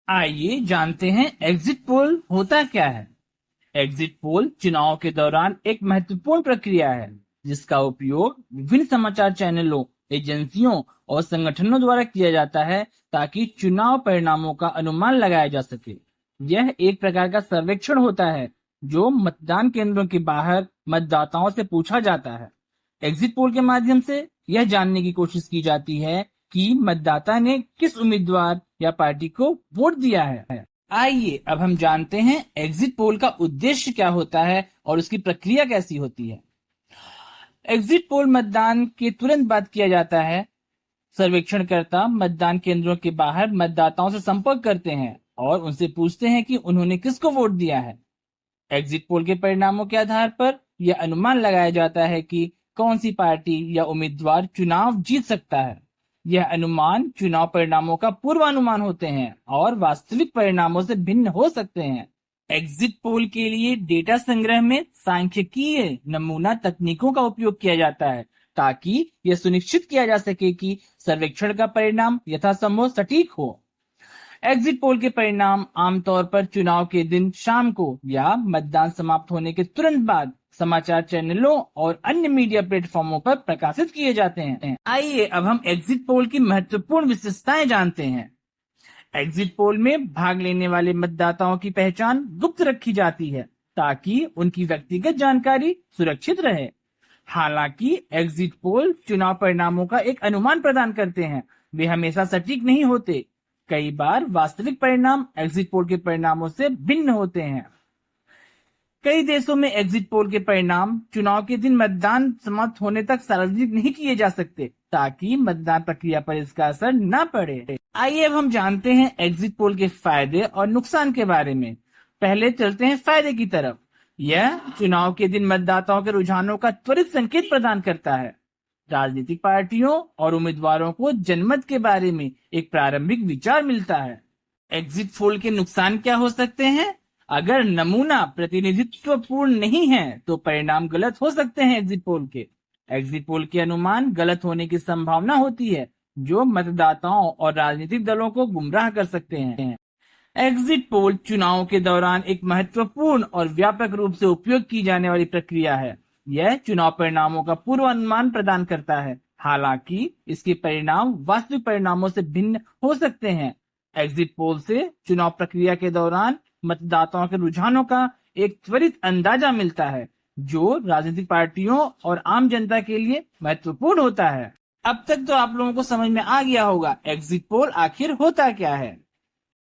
आइए जानते हैं एग्जिट पोल होता क्या है। एग्जिट पोल चुनाव के दौरान एक महत्वपूर्ण प्रक्रिया है जिसका उपयोग विभिन्न समाचार चैनलों, एजेंसियों और संगठनों द्वारा किया जाता है ताकि चुनाव परिणामों का अनुमान लगाया जा सके। यह एक प्रकार का सर्वेक्षण होता है जो मतदान केंद्रों के बाहर मतदाताओं से पूछा जाता है। एग्जिट पोल के माध्यम से यह जानने की कोशिश की जाती है कि मतदाता ने किस उम्मीदवार या पार्टी को वोट दिया है। आइए अब हम जानते हैं एग्जिट पोल का उद्देश्य क्या होता है और उसकी प्रक्रिया कैसी होती है। एग्जिट पोल मतदान के तुरंत बाद किया जाता है। सर्वेक्षणकर्ता मतदान केंद्रों के बाहर मतदाताओं से संपर्क करते हैं और उनसे पूछते हैं कि उन्होंने किसको वोट दिया है। एग्जिट पोल के परिणामों के आधार पर यह अनुमान लगाया जाता है कि कौन सी पार्टी या उम्मीदवार चुनाव जीत सकता है। यह अनुमान चुनाव परिणामों का पूर्वानुमान होते हैं और वास्तविक परिणामों से भिन्न हो सकते हैं। एग्जिट पोल के लिए डेटा संग्रह में सांख्यिकीय नमूना तकनीकों का उपयोग किया जाता है ताकि यह सुनिश्चित किया जा सके कि सर्वेक्षण का परिणाम यथासंभव सटीक हो। एग्जिट पोल के परिणाम आमतौर पर चुनाव के दिन शाम को या मतदान समाप्त होने के तुरंत बाद समाचार चैनलों और अन्य मीडिया प्लेटफॉर्मों पर प्रकाशित किए जाते हैं। आइए अब हम एग्जिट पोल की महत्वपूर्ण विशेषताएं जानते हैं। एग्जिट पोल में भाग लेने वाले मतदाताओं की पहचान गुप्त रखी जाती है ताकि उनकी व्यक्तिगत जानकारी सुरक्षित रहे। हालांकि एग्जिट पोल चुनाव परिणामों का एक अनुमान प्रदान करते हैं, वे हमेशा सटीक नहीं होते। कई बार वास्तविक परिणाम एग्जिट पोल के परिणामों से भिन्न होते हैं। कई देशों में एग्जिट पोल के परिणाम चुनाव के दिन मतदान समाप्त होने तक सार्वजनिक नहीं किए जा सकते ताकि मतदान प्रक्रिया पर इसका असर न पड़े। आइए अब हम जानते हैं एग्जिट पोल के फायदे और नुकसान के बारे में। पहले चलते हैं फायदे की तरफ। यह चुनाव के दिन मतदाताओं के रुझानों का त्वरित संकेत प्रदान करता है। राजनीतिक पार्टियों और उम्मीदवारों को जनमत के बारे में एक प्रारंभिक विचार मिलता है। एग्जिट पोल के नुकसान क्या हो सकते हैं? अगर नमूना प्रतिनिधित्वपूर्ण नहीं है तो परिणाम गलत हो सकते हैं। एग्जिट पोल के अनुमान गलत होने की संभावना होती है जो मतदाताओं और राजनीतिक दलों को गुमराह कर सकते हैं। एग्जिट पोल चुनाव के दौरान एक महत्वपूर्ण और व्यापक रूप से उपयोग की जाने वाली प्रक्रिया है। यह चुनाव परिणामों का पूर्वानुमान प्रदान करता है, हालांकि इसके परिणाम वास्तविक परिणामों से भिन्न हो सकते हैं। एग्जिट पोल से चुनाव प्रक्रिया के दौरान मतदाताओं के रुझानों का एक त्वरित अंदाजा मिलता है जो राजनीतिक पार्टियों और आम जनता के लिए महत्वपूर्ण होता है। अब तक तो आप लोगों को समझ में आ गया होगा एग्जिट पोल आखिर होता क्या है।